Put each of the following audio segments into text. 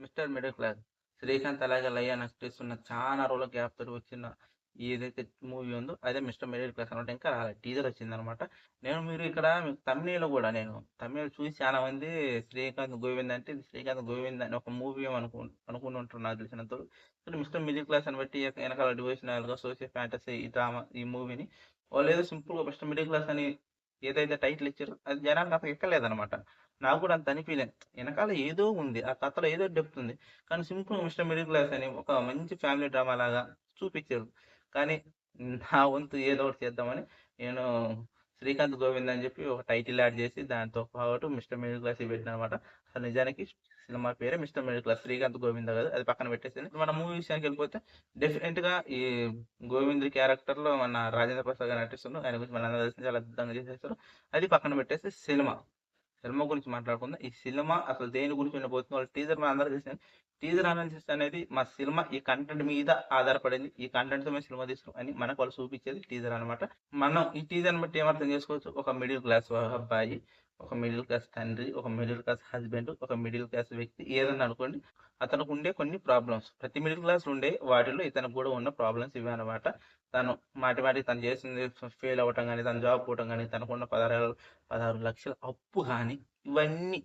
Mister middle class. Srikanth అలాగే లయ నటిస్తున్న చాలా రోజుల గ్యాప్ తోటి వచ్చిన ఏదైతే మూవీ ఉందో అదే మిస్టర్ మిడిల్ క్లాస్ అనమాట. ఇంకా రాలేదు. టీజర్ వచ్చిందనమాట. మీరు ఇక్కడ మీకు తమిళ్‌లో కూడా నేను తమిళ్ చూసి చాలా మంది శ్రీకాంత్ గోవింద్ అంటే ఇది శ్రీకాంత్ గోవింద్ అని ఒక మూవీ అనుకుని ఉంటారు నాకు తెలిసినంత వరకు. కానీ మిస్టర్ మిడిల్ క్లాస్ అని బట్టి వెనకాల డివోషనల్‌గా సోషల్ ఫ్యాంటసీ ఈ డ్రామా ఈ మూవీని వాళ్ళేదో సింపుల్‌గా మిస్టర్ మిడిల్ క్లాస్ అని ఏదైతే టైటిల్ ఇచ్చారో అది జనానికి అంత ఎక్కలేదనమాట. నాకు కూడా అంత అనిపియలే. వెనకాల ఏదో ఉంది. ఆ కథలో ఏదో డెప్త్ ఉంది. కానీ సింపుల్ మిస్టర్ మిడిల్ క్లాస్ అని ఒక మంచి ఫ్యామిలీ డ్రామా లాగా చూపిచ్చారు. కానీ నా వంతు ఏదో ఒకటి చేద్దామని నేను 'శ్రీకాంత్ గోవింద్' అని చెప్పి ఒక టైటిల్ యాడ్ చేసి దాంతో పాటు మిస్టర్ మిడిల్ క్లాస్ పెట్టాననమాట. అసలు నిజానికి సినిమా పేరే mister middle class. 'Srikanth Govinda' కాదు. అది పక్కన పెట్టేసింది. మన మూవీ విషయానికి వెళ్ళిపోతే డెఫినెట్‌గా ఈ గోవింద్ క్యారెక్టర్‌లో మన రాజేంద్ర ప్రసాద్ గారు నటిస్తున్నారు. ఆయన గురించి మనందరికీ తెలిసిందే. చాలా అద్భుతంగా చేసేస్తారు. అది పక్కన పెట్టేసి సినిమా గురించి మాట్లాడుకుందాం. ఈ సినిమా అసలు దేని గురించి ఉండబోతుందో వాళ్ళ టీజర్ మనందరికీ తెలిసిందే. టీజర్ అనాలిసిస్ అనేది మా సినిమా ఈ కంటెంట్ మీద ఆధారపడింది. ఈ కంటెంట్‌తో మేము సినిమా తీస్తున్నాం అని మనకు వాళ్ళు చూపించేది టీజర్ అనమాట. మనం ఈ టీజర్‌ని బట్టి ఏమర్థం చేసుకోవచ్చు? ఒక మిడిల్ క్లాస్ అబ్బాయి, ఒక మిడిల్ క్లాస్ తండ్రి, ఒక మిడిల్ క్లాస్ హస్బెండ్, ఒక మిడిల్ క్లాస్ వ్యక్తి ఏదన్నా అనుకోండి. అతనికి ఉండే కొన్ని ప్రాబ్లమ్స్. ప్రతి మిడిల్ క్లాస్‌లో ఉండే వాటిలో ఇతనికి కూడా ఉన్న ప్రాబ్లమ్స్ ఇవే అనమాట. తను మాటిమాటికి తను చేసింది ఫెయిల్ అవ్వటం గాని, తను జాబ్ పోవటం గాని, తనకున్న 16 లక్షల అప్పు గాని, ఇవన్నీ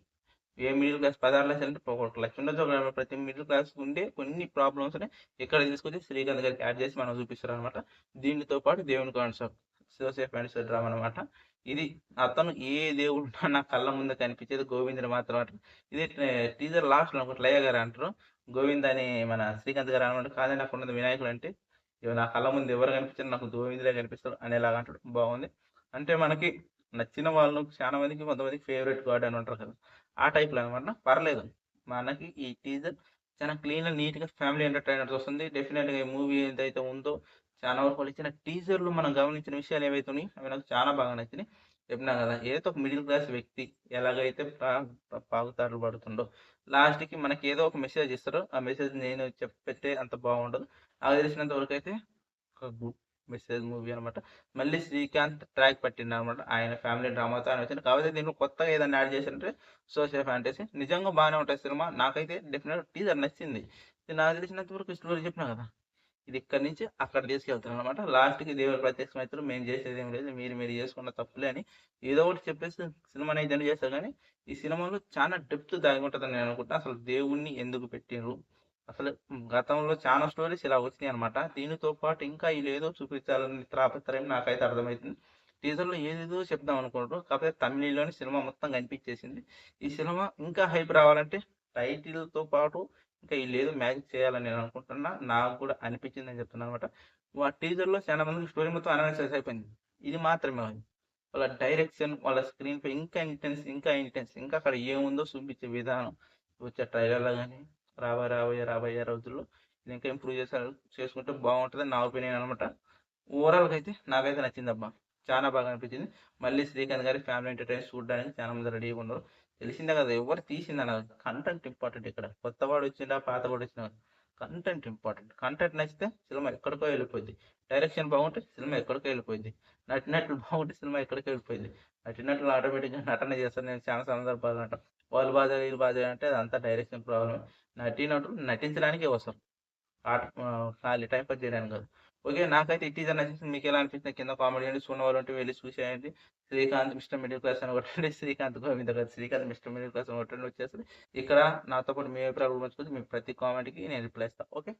ఏ మిడిల్ క్లాస్ 16 లక్షలు అంటే ఒక లక్ష ఉండొచ్చు. ప్రతి మిడిల్ క్లాస్ ఉండే కొన్ని ప్రాబ్లమ్స్‌ని ఇక్కడ తీసుకొచ్చి శ్రీకాంత్ గారికి యాడ్ చేసి మనం చూపిస్తారనమాట. దీనితో పాటు దేవుని కాన్సెప్ట్ జోసెఫ్ అండ్ డ్రామా అనమాట. ఇది అతను ఏ దేవుడు నా కళ్ళ ముందు కనిపించేది గోవిందుడు మాత్రం అంటారు. ఇది టీజర్ లాస్ట్‌లో అనుకుంటా లయ గారు అంటారు. గోవింద్ అని మన శ్రీకాంత్ గారు అనమాట. కాదండి అక్కడ ఉన్నది వినాయకుడు అంటే ఇగ నా కళ్ళ ముందు ఎవరు కనిపించరు నాకు గోవిందుడే కనిపిస్తాడు అనేలాగా అంటాడు. బాగుంది. అంటే మనకి నచ్చిన వాళ్ళు చాలా మందికి కొంతమందికి ఫేవరెట్ గాడ్ అని ఉంటారు కదా! ఆ టైప్‌లో అనమాట. పర్లేదు. మనకి ఈ టీజర్ చాలా క్లీన్‌గా, నీట్‌గా ఫ్యామిలీ ఎంటర్‌టైనర్స్ వస్తుంది. డెఫినిట్‌గా ఈ మూవీ ఏదైతే ఉందో చాలా వరకు వాళ్ళు ఇచ్చిన టీజర్‌లో మనం గమనించిన విషయాలు ఏవైతే ఉన్నాయో అవి నాకు చాలా బాగా నచ్చినాయి. చెప్పినా కదా! ఏదో ఒక మిడిల్ క్లాస్ వ్యక్తి ఎలాగైతే పాకుతాటలు పడుతుండో లాస్ట్‌కి మనకి ఏదో ఒక మెసేజ్ ఇస్తారు. ఆ మెసేజ్ నేను చెప్పెట్టే అంత బాగుండదు. నాకు తెలిసినంత వరకైతే ఒక గుడ్ మెసేజ్ మూవీ అనమాట. మళ్ళీ శ్రీకాంత్ ట్రాక్ పట్టిండనమాట. ఆయన ఫ్యామిలీ డ్రామాతో ఆయన వచ్చింది. కాకపోతే దీంట్లో కొత్తగా ఏదైనా యాడ్ చేశారంటే సోషల్ ఫ్యాంటసీ. నిజంగా బాగానే ఉంటది సినిమా. నాకైతే డెఫినెట్‌గా టీజర్ నచ్చింది. ఇది నాకు తెలిసినంత వరకు స్టోరీ చెప్పినా కదా! ఇది ఇక్కడి నుంచి అక్కడ తీసుకెళ్తారనమాట. లాస్ట్‌కి దేవుడు ప్రత్యక్షమైతారు. మేము చేసేది ఏం లేదు. మీరు చేసుకున్న తప్పులే అని ఏదో ఒకటి చెప్పేసి సినిమాని అయితే ఎండ్ చేస్తారు గానీ, ఈ సినిమాలో చాలా డెప్త్ దాగి ఉంటదని నేను అనుకుంటున్నా. అసలు దేవుడిని ఎందుకు పెట్టిండ్రు? అసలు గతంలో చాలా స్టోరీస్ ఇలా వచ్చినాయన్నమాట. దీనితో పాటు ఇంకా ఈళ్ళేదో చూపించాలని తాపత్రయం నాకైతే అర్థమైతుంది. టీజర్‌లో ఏదేదో చెప్దాం అనుకుండ్రు. కాకపోతే తమిళ్‌లోనే సినిమా మొత్తం కనిపించేసింది. ఈ సినిమా ఇంకా హైప్ రావాలంటే టైటిల్‌తో పాటు ఇంకా ఈళ్ళేదో మ్యాజిక్ చేయాలని నేను అనుకుంటున్నా. నాకు కూడా అనిపించిందని చెప్తున్నానన్నమాట. టీజర్‌లో చాలా మందికి స్టోరీ మొత్తం అనాలిసిస్ అయిపోయింది. ఇది మాత్రమే ఉంది. వాళ్ళ డైరెక్షన్, వాళ్ళ స్క్రీన్ ప్లే ఇంకా అక్కడ ఏముందో చూపించే విధానం. వచ్చే ట్రైలర్‌లో గాని రాబోయే రోజుల్లో ఇది ఇంకా ఇంప్రూవ్ చేసుకుంటే బాగుంటదని నా ఒపీనియన్ అనమాట. ఓవరాల్‌గా అయితే నాకైతే నచ్చిందబ్బా. చాలా బాగా అనిపించింది. మళ్ళీ శ్రీకాంత్ గారి ఫ్యామిలీ ఎంటర్‌టైనర్ చూడడానికి చాలా మంది రెడీగా ఉన్నారు. తెలిసిందే కదా! ఎవరు తీసిందనదు. కంటెంట్ ఇంపార్టెంట్ ఇక్కడ. కొత్తవాడు వచ్చిండా, పాతవాడు వచ్చినా కంటెంట్ ఇంపార్టెంట్. కంటెంట్ నచ్చితే సినిమా ఎక్కడికో వెళ్ళిపోద్ది. డైరెక్షన్ బాగుంటే సినిమా ఎక్కడికో వెళ్ళిపోద్ది. నటినట్లు బాగుంటే సినిమా ఎక్కడికో వెళ్ళిపోద్ది. నటినట్లు ఆటోమేటిక్‌గా నటన చేస్తారు. నేను చాలా సందర్భాలు అంటా. వాళ్ళు బాగా వీళ్ళు బాగా అంటే అదంతా డైరెక్షన్ ప్రాబ్లమే. నటీనటులు నటించడానికే వస్తారు. ఖాళీ టైమ్ పాస్ చేయడానికి కాదు. ఓకే. నాకైతే ఈ టీజర్ నచ్చేసింది. మీకెలా అనిపించిందో కింద కామెంట్ చేయండి. చూడనవాళ్ళుంటే వెళ్లి చూసేయండి. శ్రీకాంత్ మిస్టర్ మిడిల్ క్లాస్ అని కొట్టండి. శ్రీకాంత్ గోవింద కాదు. శ్రీకాంత్ మిస్టర్ మిడిల్ క్లాస్ అని కొట్టండి వచ్చేస్తది. ఇక్కడ నాతో పాటు మీ అభిప్రాయాలు కూడా పంచుకోవచ్చు. మీ ప్రతి కామెంట్‌కి నేను రిప్లై ఇస్తా. ఓకే.